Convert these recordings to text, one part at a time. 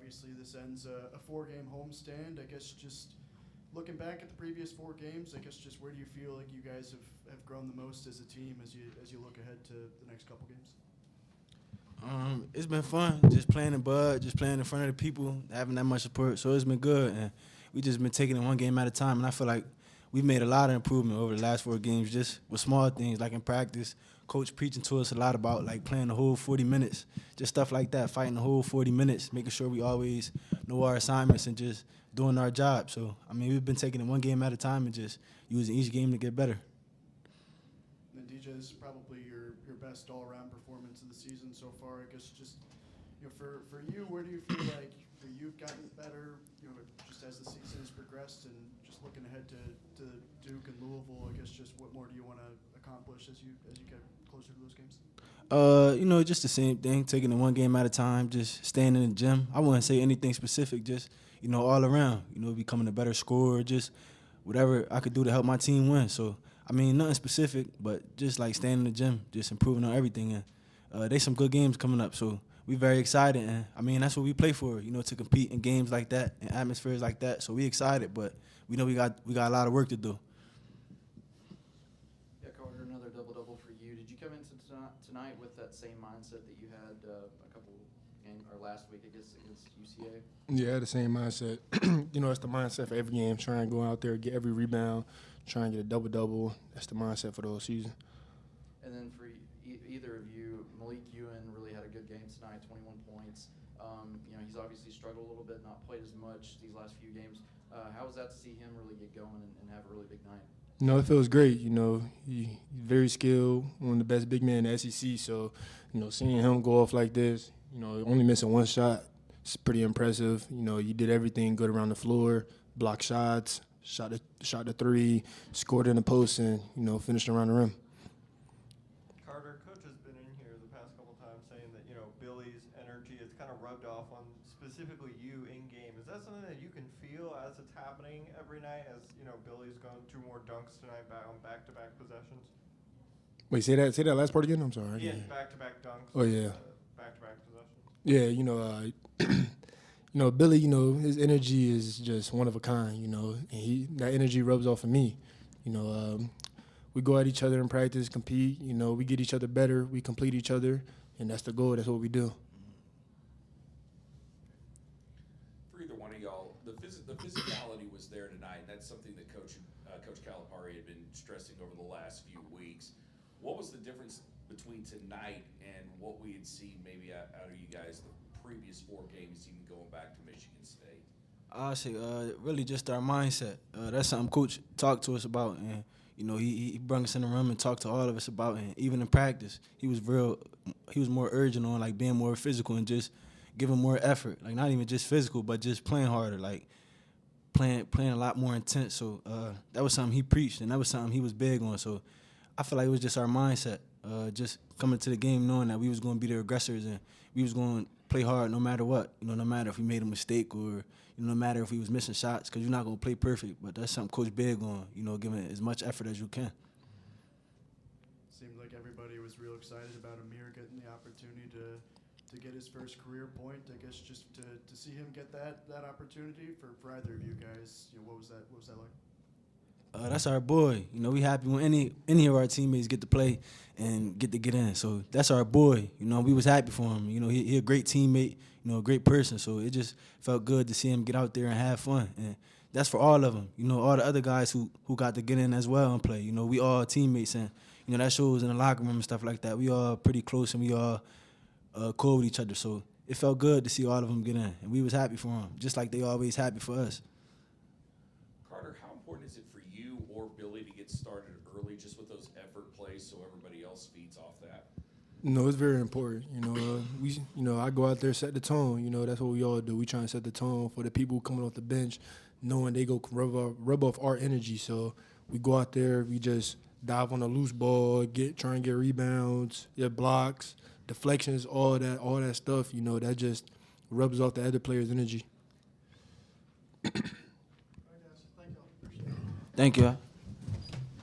obviously this ends a 4-game homestand. I guess just looking back at the previous 4 games, I guess just where do you feel like you guys have grown the most as a team as you look ahead to the next couple games? It's been fun, just playing in Bud, just playing in front of the people, having that much support. So it's been good, and we just been taking it one game at a time. And I feel like we've made a lot of improvement over the last 4 games, just with small things like in practice. Coach preaching to us a lot about like playing the whole 40 minutes, just stuff like that, fighting the whole 40 minutes, making sure we always know our assignments and just doing our job. So I mean, we've been taking it one game at a time and just using each game to get better. And DJ, this is probably your best all-around performance of the season so far. I guess just for you, where do you feel like you've gotten better? Just as the season has progressed, and just looking ahead to Duke and Louisville. I guess just what more do you want to accomplish as you get closer to those games? Just the same thing, taking it one game at a time, just staying in the gym. I wouldn't say anything specific, just all around. Becoming a better scorer, just whatever I could do to help my team win. So I mean, nothing specific, but just like staying in the gym, just improving on everything. And there's some good games coming up, so we're very excited. And I mean, that's what we play for, to compete in games like that, in atmospheres like that. So we excited, but we know we got a lot of work to do. Yeah, Karter, another double-double for you. Did you come into tonight with that same mindset that you had a couple games or last week against UCA? Yeah, the same mindset. It's the mindset for every game. Try and go out there, get every rebound, try and get a double-double. That's the mindset for the whole season. And then for either of you, Malik Ewan really had a good game tonight, 21 points. He's obviously struggled a little bit, not played as much these last few games. How was that to see him really get going and have a really big night? It feels great. He's very skilled, one of the best big men in the SEC. So, seeing him go off like this, only missing one shot, it's pretty impressive. You did everything good around the floor, blocked shots, shot the three, scored in the post, and, finished around the rim. Karter, Coach has been in here the past couple times saying that, Billy's energy has kind of rubbed off on specifically you in game. Is that something that you can feel as it's happening every night as, Billy's gone 2 more dunks tonight on back-to-back possessions? Wait, say that last part again? I'm sorry. Yeah, back-to-back dunks. Oh, yeah. Back-to-back possessions. Yeah, Billy, his energy is just one of a kind, and that energy rubs off of me. We go at each other in practice, compete, we get each other better, we complete each other, and that's the goal. That's what we do. For either one of y'all, the physicality was there tonight, and that's something that Coach Calipari had been stressing over the last few weeks. What was the difference between tonight and what we had seen maybe out of you guys the previous 4 games, even going back to Michigan State? I say really just our mindset. That's something Coach talked to us about, and he brought us in the room and talked to all of us about. And even in practice, he was more urgent on like being more physical and just giving more effort. Like not even just physical, but just playing harder, like playing a lot more intense. So that was something he preached, and that was something he was big on. So I feel like it was just our mindset, just coming to the game knowing that we was going to be the aggressors and we was going to play hard no matter what. No matter if we made a mistake or no matter if we was missing shots, because you're not going to play perfect. But that's something Coach big on, giving as much effort as you can. Seemed like everybody was real excited about Amir getting the opportunity to get his first career point. I guess just to see him get that opportunity for either of you guys, what was that like? That's our boy. We happy when any of our teammates get to play and get in. So that's our boy. We was happy for him. He a great teammate, a great person. So it just felt good to see him get out there and have fun. And that's for all of them. All the other guys who got to get in as well and play. We all teammates, and that shows in the locker room and stuff like that. We all pretty close and we all cool with each other. So it felt good to see all of them get in, and we was happy for them, just like they always happy for us. Carter, how important is it for you or Billy to get started early just with those effort plays so everybody else feeds off that? It's very important. I go out there, set the tone. That's what we all do. We try and set the tone for the people coming off the bench, knowing they go rub off our energy. So we go out there, we just dive on a loose ball, try and get rebounds, get blocks, deflections, all that stuff. That just rubs off the other players' energy. Thank you.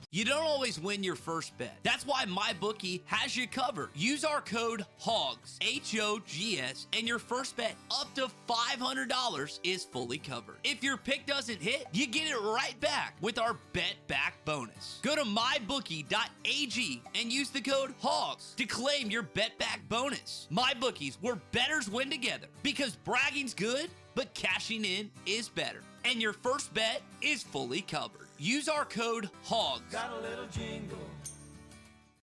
You don't always win your first bet. That's why MyBookie has you covered. Use our code HOGS, H-O-G-S, and your first bet up to $500 is fully covered. If your pick doesn't hit, you get it right back with our Bet Back bonus. Go to mybookie.ag and use the code HOGS to claim your Bet Back bonus. MyBookie's, where bettors win together, because bragging's good, but cashing in is better. And your first bet is fully covered. Use our code HOGS. Got a little jingle